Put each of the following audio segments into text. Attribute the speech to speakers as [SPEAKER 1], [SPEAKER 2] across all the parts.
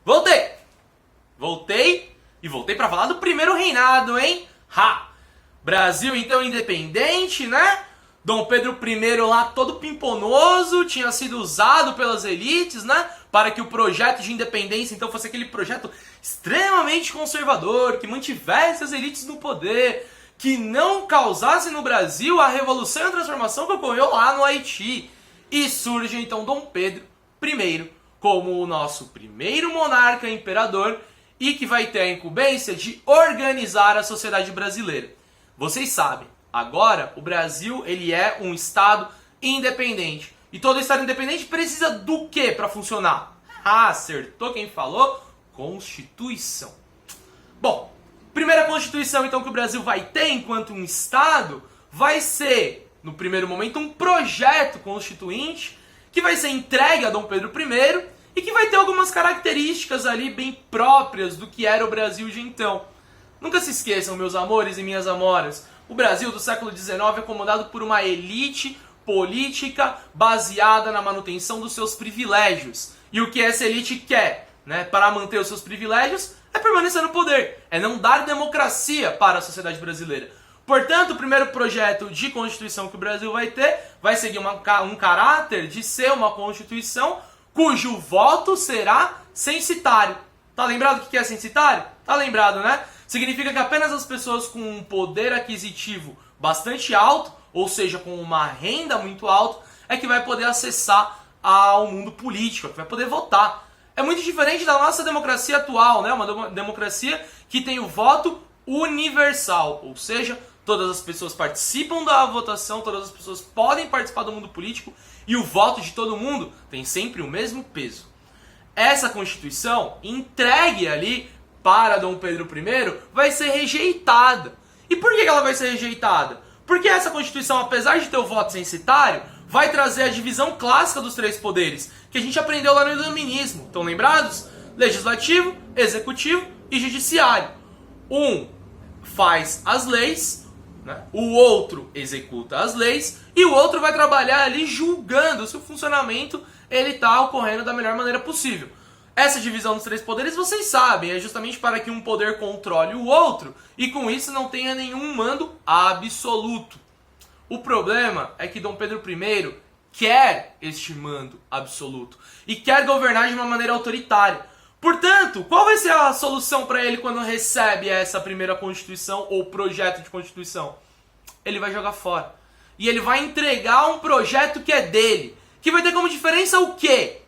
[SPEAKER 1] Voltei! Voltei e voltei pra falar do primeiro reinado, hein? Brasil então independente, né? Dom Pedro I lá todo pimponoso, tinha sido usado pelas elites, né? Para que o projeto de independência então fosse aquele projeto extremamente conservador, que mantivesse as elites no poder, que não causasse no Brasil a revolução e a transformação que ocorreu lá no Haiti. E surge então Dom Pedro I como o nosso primeiro monarca imperador e que vai ter a incumbência de organizar a sociedade brasileira. Vocês sabem, agora o Brasil ele é um estado independente. E todo estado independente precisa do que para funcionar? Acertou quem falou? Constituição. Bom, primeira constituição então que o Brasil vai ter enquanto um estado vai ser, no primeiro momento, um projeto constituinte que vai ser entregue a Dom Pedro I e que vai ter algumas características ali bem próprias do que era o Brasil de então. Nunca se esqueçam, meus amores e minhas amoras, o Brasil do século XIX é comandado por uma elite política baseada na manutenção dos seus privilégios. E o que essa elite quer, né, para manter os seus privilégios é permanecer no poder, é não dar democracia para a sociedade brasileira. Portanto, o primeiro projeto de Constituição que o Brasil vai ter vai seguir um caráter de ser uma Constituição cujo voto será censitário. Tá lembrado o que é censitário? Tá lembrado, né? Significa que apenas as pessoas com um poder aquisitivo bastante alto, ou seja, com uma renda muito alta, é que vai poder acessar ao mundo político, que vai poder votar. É muito diferente da nossa democracia atual, né? Uma democracia que tem o voto universal, ou seja, todas as pessoas participam da votação, todas as pessoas podem participar do mundo político e o voto de todo mundo tem sempre o mesmo peso. Essa Constituição, entregue ali para Dom Pedro I, vai ser rejeitada. E por que ela vai ser rejeitada? Porque essa Constituição, apesar de ter o voto censitário, vai trazer a divisão clássica dos três poderes, que a gente aprendeu lá no iluminismo. Estão lembrados? Legislativo, executivo e judiciário. Um faz as leis, né? O outro executa as leis e o outro vai trabalhar ali julgando se o funcionamento ele está ocorrendo da melhor maneira possível. Essa divisão dos três poderes, vocês sabem, é justamente para que um poder controle o outro e com isso não tenha nenhum mando absoluto. O problema é que Dom Pedro I quer este mando absoluto e quer governar de uma maneira autoritária. Portanto, qual vai ser a solução para ele quando recebe essa primeira Constituição ou projeto de Constituição? Ele vai jogar fora. E ele vai entregar um projeto que é dele, que vai ter como diferença o quê?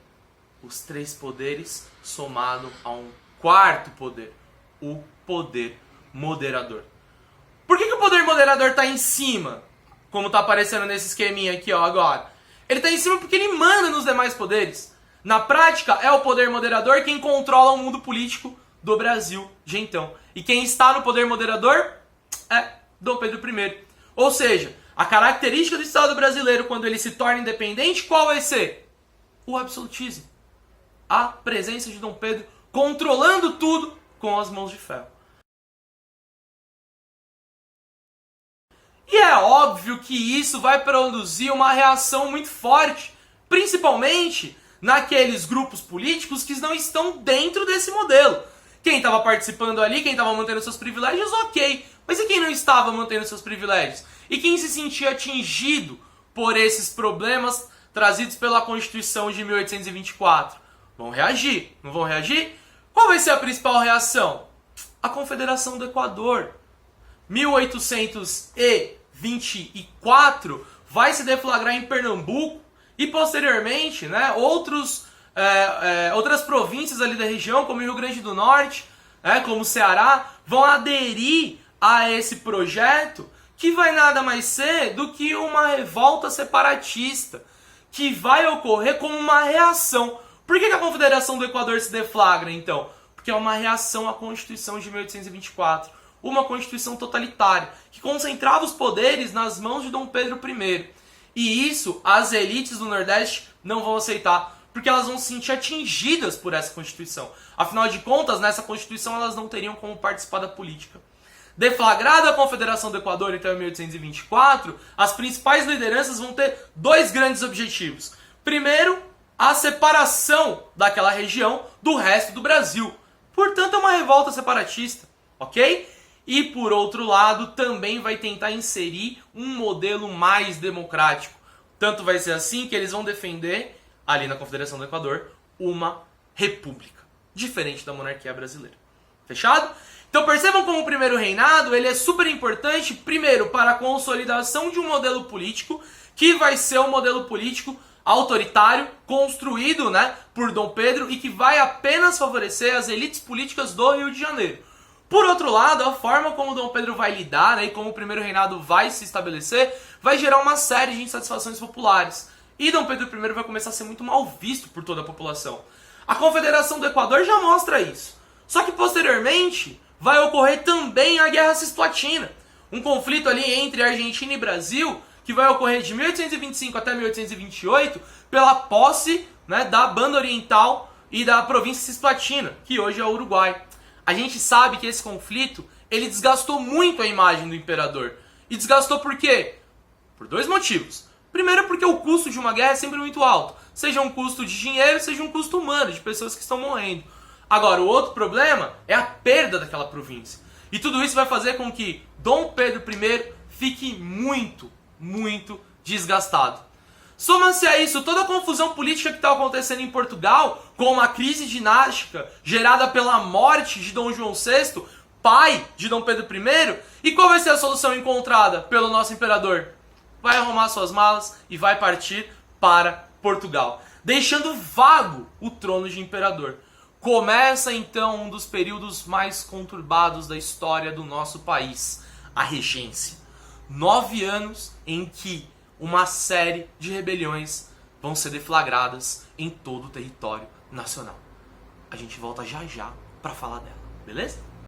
[SPEAKER 1] Os três poderes somado a um quarto poder, o poder moderador. Por que o poder moderador está em cima? Como está aparecendo nesse esqueminha aqui, ó, agora. Ele está em cima porque ele manda nos demais poderes. Na prática, é o poder moderador quem controla o mundo político do Brasil de então. E quem está no poder moderador é Dom Pedro I. Ou seja, a característica do Estado brasileiro quando ele se torna independente, qual vai ser? O absolutismo. A presença de Dom Pedro controlando tudo com as mãos de ferro. E é óbvio que isso vai produzir uma reação muito forte, principalmente naqueles grupos políticos que não estão dentro desse modelo. Quem estava participando ali, quem estava mantendo seus privilégios, ok. Mas e quem não estava mantendo seus privilégios? E quem se sentia atingido por esses problemas trazidos pela Constituição de 1824? Vão reagir, não vão reagir? Qual vai ser a principal reação? A Confederação do Equador. 1824 vai se deflagrar em Pernambuco e posteriormente, né, outras províncias ali da região, como o Rio Grande do Norte, como o Ceará, vão aderir a esse projeto que vai nada mais ser do que uma revolta separatista que vai ocorrer como uma reação. Por que a Confederação do Equador se deflagra, então? Porque é uma reação à Constituição de 1824. Uma Constituição totalitária, que concentrava os poderes nas mãos de Dom Pedro I. E isso as elites do Nordeste não vão aceitar, porque elas vão se sentir atingidas por essa Constituição. Afinal de contas, nessa Constituição elas não teriam como participar da política. Deflagrada a Confederação do Equador, então, em 1824, as principais lideranças vão ter dois grandes objetivos. Primeiro, a separação daquela região do resto do Brasil. Portanto, é uma revolta separatista, ok? E por outro lado, também vai tentar inserir um modelo mais democrático. Tanto vai ser assim que eles vão defender, ali na Confederação do Equador, uma república, diferente da monarquia brasileira. Fechado? Então percebam como o primeiro reinado ele é super importante, primeiro, para a consolidação de um modelo político, que vai ser um modelo político autoritário, construído, né, por Dom Pedro e que vai apenas favorecer as elites políticas do Rio de Janeiro. Por outro lado, a forma como Dom Pedro vai lidar, né, e como o primeiro reinado vai se estabelecer, vai gerar uma série de insatisfações populares. E Dom Pedro I vai começar a ser muito mal visto por toda a população. A Confederação do Equador já mostra isso. Só que posteriormente vai ocorrer também a Guerra Cisplatina, um conflito ali entre Argentina e Brasil, que vai ocorrer de 1825 até 1828 pela posse, né, da Banda Oriental e da província Cisplatina, que hoje é o Uruguai. A gente sabe que esse conflito ele desgastou muito a imagem do imperador. E desgastou por quê? Por dois motivos. Primeiro, porque o custo de uma guerra é sempre muito alto. Seja um custo de dinheiro, seja um custo humano, de pessoas que estão morrendo. Agora, o outro problema é a perda daquela província. E tudo isso vai fazer com que Dom Pedro I fique muito desgastado. Soma-se a isso toda a confusão política que está acontecendo em Portugal, com uma crise dinástica gerada pela morte de Dom João VI, pai de Dom Pedro I. E qual vai ser a solução encontrada pelo nosso imperador? Vai arrumar suas malas e vai partir para Portugal, deixando vago o trono de imperador. Começa então um dos períodos mais conturbados da história do nosso país, a regência. 9 anos em que uma série de rebeliões vão ser deflagradas em todo o território nacional. A gente volta já já para falar dela, beleza?